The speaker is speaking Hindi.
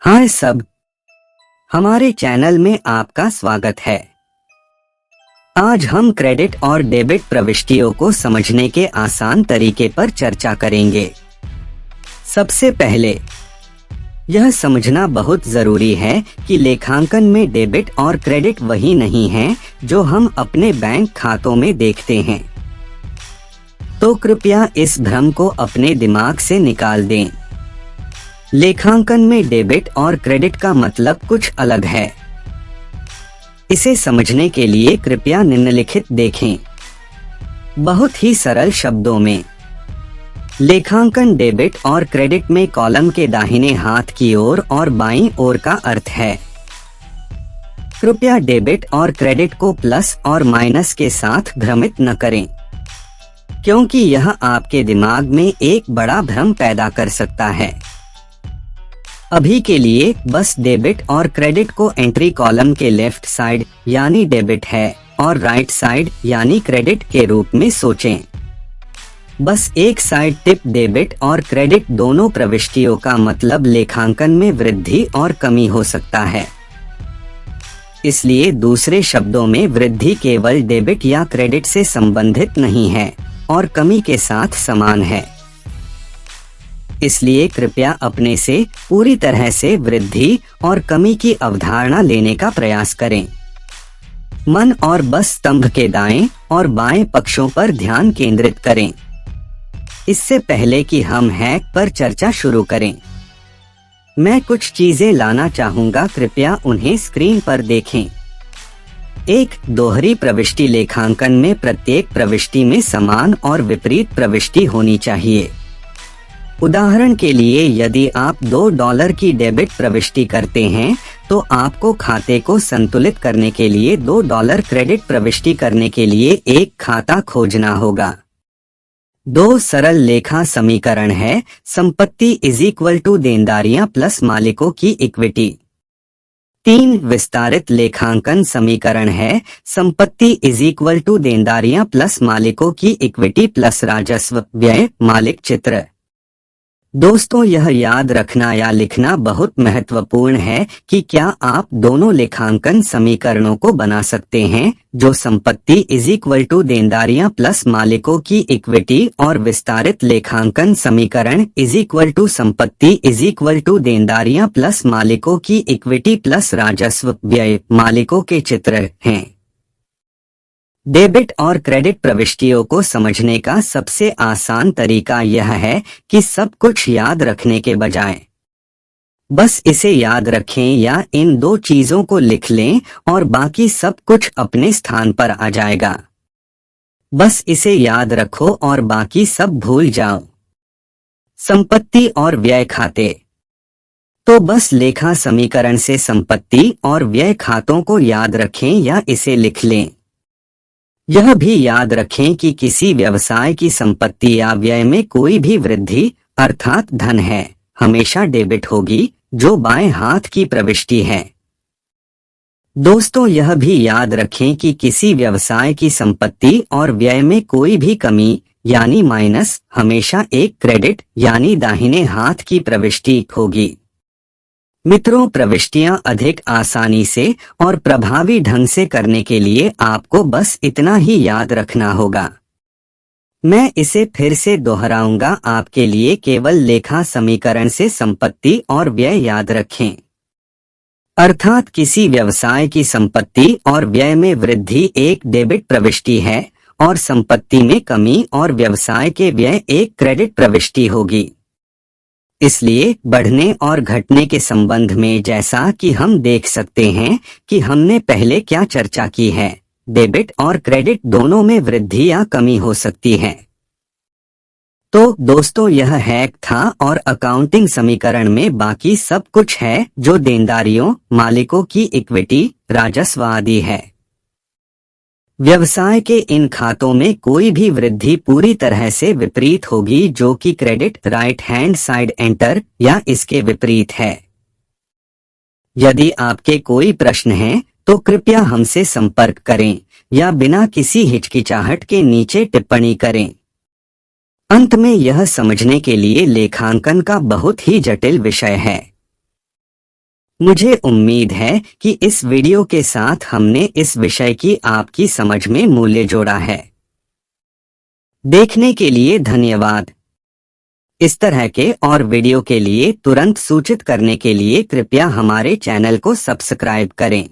हाय सब, हमारे चैनल में आपका स्वागत है। आज हम क्रेडिट और डेबिट प्रविष्टियों को समझने के आसान तरीके पर चर्चा करेंगे। सबसे पहले यह समझना बहुत जरूरी है कि लेखांकन में डेबिट और क्रेडिट वही नहीं है जो हम अपने बैंक खातों में देखते हैं। तो कृपया इस भ्रम को अपने दिमाग से निकाल दें। लेखांकन में डेबिट और क्रेडिट का मतलब कुछ अलग है। इसे समझने के लिए कृपया निम्नलिखित देखें। बहुत ही सरल शब्दों में, लेखांकन डेबिट और क्रेडिट में कॉलम के दाहिने हाथ की ओर और बाईं ओर का अर्थ है। कृपया डेबिट और क्रेडिट को प्लस और माइनस के साथ भ्रमित न करें, क्योंकि यह आपके दिमाग में एक बड़ा भ्रम पैदा कर सकता है। अभी के लिए बस डेबिट और क्रेडिट को एंट्री कॉलम के लेफ्ट साइड यानी डेबिट है और राइट साइड यानी क्रेडिट के रूप में सोचें। बस एक साइड टिप, डेबिट और क्रेडिट दोनों प्रविष्टियों का मतलब लेखांकन में वृद्धि और कमी हो सकता है। इसलिए दूसरे शब्दों में वृद्धि केवल डेबिट या क्रेडिट से संबंधित नहीं है और कमी के साथ समान है। इसलिए कृपया अपने से पूरी तरह से वृद्धि और कमी की अवधारणा लेने का प्रयास करें। मन और बस स्तंभ के दाएं और बाएं पक्षों पर ध्यान केंद्रित करें। इससे पहले कि हम हैक पर चर्चा शुरू करें, मैं कुछ चीजें लाना चाहूंगा, कृपया उन्हें स्क्रीन पर देखें। एक दोहरी प्रविष्टि लेखांकन में प्रत्येक प्रविष्टि में समान और विपरीत प्रविष्टि होनी चाहिए। उदाहरण के लिए, यदि आप $2 की डेबिट प्रविष्टि करते हैं तो आपको खाते को संतुलित करने के लिए $2 क्रेडिट प्रविष्टि करने के लिए एक खाता खोजना होगा। दो सरल लेखा समीकरण है, संपत्ति इज इक्वल टू देनदारियां प्लस मालिकों की इक्विटी। 3 विस्तारित लेखांकन समीकरण है, संपत्ति इज इक्वल टू देनदारियां प्लस मालिकों की इक्विटी प्लस राजस्व व्यय मालिक चित्र। दोस्तों, यह याद रखना या लिखना बहुत महत्वपूर्ण है कि क्या आप दोनों लेखांकन समीकरणों को बना सकते हैं, जो संपत्ति इज इक्वल टू देनदारियां प्लस मालिकों की इक्विटी और विस्तारित लेखांकन समीकरण इज इक्वल टू संपत्ति इज इक्वल टू देनदारियां प्लस मालिकों की इक्विटी प्लस राजस्व व्यय मालिकों के चित्र हैं। डेबिट और क्रेडिट प्रविष्टियों को समझने का सबसे आसान तरीका यह है कि सब कुछ याद रखने के बजाय बस इसे याद रखें या इन दो चीजों को लिख लें और बाकी सब कुछ अपने स्थान पर आ जाएगा। बस इसे याद रखो और बाकी सब भूल जाओ। संपत्ति और व्यय खाते, तो बस लेखा समीकरण से संपत्ति और व्यय खातों को याद रखें या इसे लिख लें। यह भी याद रखें कि किसी व्यवसाय की संपत्ति या व्यय में कोई भी वृद्धि अर्थात धन है हमेशा डेबिट होगी, जो बाएं हाथ की प्रविष्टि है। दोस्तों, यह भी याद रखें कि किसी व्यवसाय की संपत्ति और व्यय में कोई भी कमी यानी माइनस हमेशा एक क्रेडिट यानी दाहिने हाथ की प्रविष्टि होगी। मित्रों, प्रविष्टियां अधिक आसानी से और प्रभावी ढंग से करने के लिए आपको बस इतना ही याद रखना होगा। मैं इसे फिर से दोहराऊंगा आपके लिए, केवल लेखा समीकरण से संपत्ति और व्यय याद रखें। अर्थात किसी व्यवसाय की संपत्ति और व्यय में वृद्धि एक डेबिट प्रविष्टि है और संपत्ति में कमी और व्यवसाय के व्यय एक क्रेडिट प्रविष्टि होगी। इसलिए बढ़ने और घटने के संबंध में जैसा कि हम देख सकते हैं कि हमने पहले क्या चर्चा की है, डेबिट और क्रेडिट दोनों में वृद्धि या कमी हो सकती है। तो दोस्तों, यह हैक था और अकाउंटिंग समीकरण में बाकी सब कुछ है, जो देनदारियों, मालिकों की इक्विटी, राजस्व आदि है। व्यवसाय के इन खातों में कोई भी वृद्धि पूरी तरह से विपरीत होगी, जो कि credit right hand side enter या इसके विपरीत है। यदि आपके कोई प्रश्न हैं तो कृपया हमसे संपर्क करें या बिना किसी हिचकिचाहट के नीचे टिप्पणी करें। अंत में, यह समझने के लिए लेखांकन का बहुत ही जटिल विषय है। मुझे उम्मीद है कि इस वीडियो के साथ हमने इस विषय की आपकी समझ में मूल्य जोड़ा है। देखने के लिए धन्यवाद। इस तरह के और वीडियो के लिए तुरंत सूचित करने के लिए कृपया हमारे चैनल को सब्सक्राइब करें।